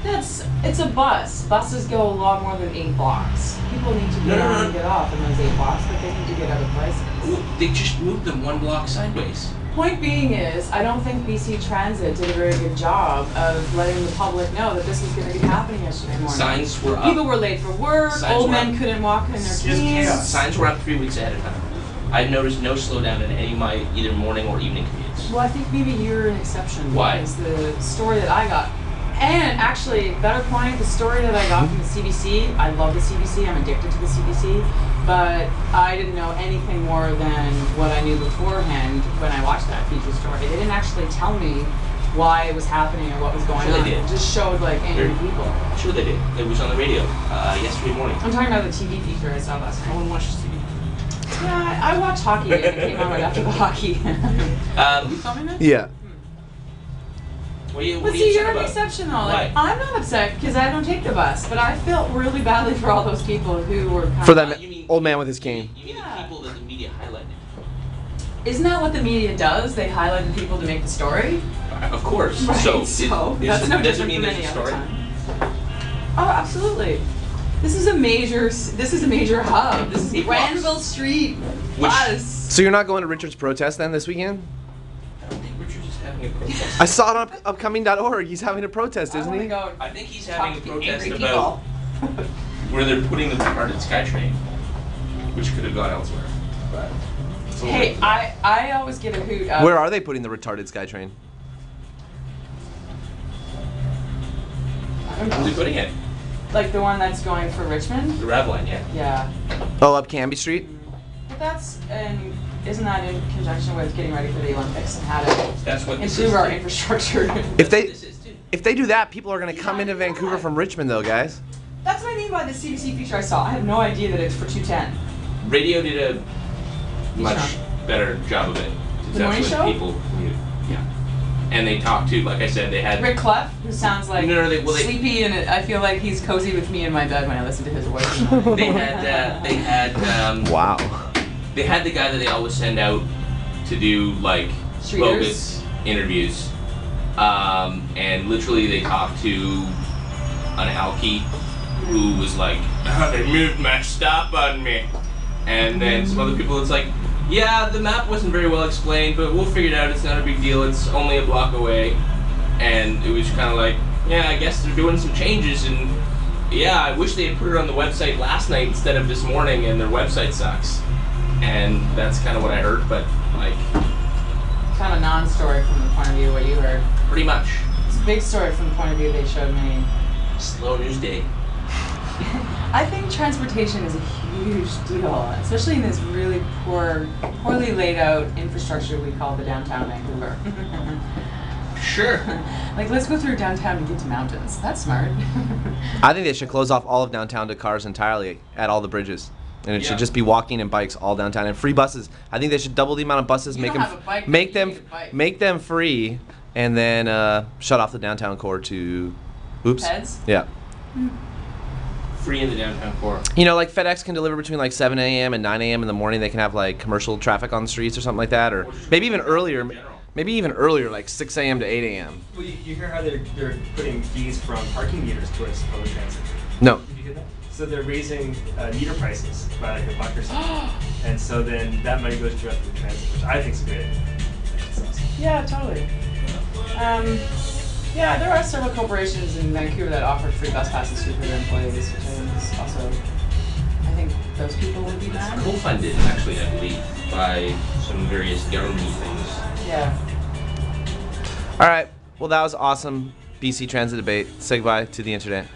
It's a bus. Buses go a lot more than 8 blocks. People need to get on and get off in those 8 blocks, but they need to get other places. Ooh, they just moved them 1 block sideways. Point being is, I don't think BC Transit did a very good job of letting the public know that this was going to be happening yesterday morning. Signs were up. People were late for work. Old men couldn't walk in their canes. Signs were up 3 weeks ahead of time. I've noticed no slowdown in any of my either morning or evening commutes. Well, I think maybe you're an exception. Why? Because the story that I got, and actually, better point, the story that I got from the CBC, I love the CBC, I'm addicted to the CBC, but I didn't know anything more than what I knew beforehand when I watched that feature story. They didn't actually tell me why it was happening or what was going on. They did. It just showed like angry people. Sure they did. It was on the radio yesterday morning. I'm talking about the TV feature I saw last night. No one watches TV. Yeah, I watch hockey and it came on right after the hockey. You filming this? Yeah. What are you you're upset an exception though. Like, Why? I'm not upset because I don't take the bus, but I felt really badly for all those people who were kind For of that old man with his cane. You mean Yeah. the people that the media highlighted? Isn't that what the media does? They highlight the people to make the story? Of course. Right, So that's no doesn't different mean from there's any a other story. time. Oh, absolutely. This is a major hub. This is Eight Granville blocks. Street Which- bus. So you're not going to Richard's protest then this weekend? I don't think Richard's is having a protest. I saw it on upcoming.org. He's having a protest, I isn't wanna he? go I think he's talk having a to the protest angry about people. where they're putting the retarded SkyTrain, which could have gone elsewhere. But it's a little Hey, bit- I always get a hoot out. Where are they putting the retarded SkyTrain? I don't Where's he know. putting it? Like the one that's going for Richmond? The Rav line, yeah. Yeah. Oh, up Canby Street? But isn't that in conjunction with getting ready for the Olympics and how to That's what this is. improve our too. infrastructure? If they This is too. if they do that, people are going to come into Vancouver from Richmond though, guys. That's what I mean by the CBC feature I saw. I had no idea that it's for 210. Radio did a much Sure. better job of it. The morning That's show? when people commute. Yeah. And they talked to, like I said, they had Rick Clough, who sounds like No, they- sleepy, and I feel like he's cozy with me in my bed when I listen to his voice. they had Wow. they had the guy that they always send out to do like Streeters? bogus interviews, and literally they talked to an alkie who was like, "Oh, they moved my stop on me," and then some other people. It's like, yeah, the map wasn't very well explained, but we'll figure it out. It's not a big deal. It's only a block away, and it was kind of like, yeah, I guess they're doing some changes, and yeah, I wish they had put it on the website last night instead of this morning, and their website sucks. And that's kind of what I heard, but like, Kind of non-story from the point of view of what you heard. pretty much It's a big story from the point of view they showed me. slow news day. I think transportation is a huge deal, especially in this really poorly laid out infrastructure we call the downtown Vancouver. Sure. Like, let's go through downtown to get to mountains. That's smart. I think they should close off all of downtown to cars entirely at all the bridges. And it Yeah. should just be walking and bikes all downtown and free buses. I think they should double the amount of buses, You make don't them have a bike, make you them need a bike. make them free, and then shut off the downtown core to oops. Heads? Yeah. Free in the downtown core. You know, like FedEx can deliver between like 7 a.m. and 9 a.m. in the morning. They can have like commercial traffic on the streets or something like that, or just maybe even earlier. in general. Maybe even earlier, like 6 a.m. to 8 a.m. Well, you hear how they're putting fees from parking meters towards public transit. No. Did you hear that? So they're raising meter prices by like $1 or something. And so then that money goes directly to transit, which I think is a great idea. That's awesome. Yeah, totally. Yeah, there are several corporations in Vancouver that offer free bus passes for their employees, which I think is also, I think those people would be mad. Co-funded, actually, I believe, by some various government things. Yeah. All right. Well, that was awesome. BC Transit debate. Say goodbye to the internet.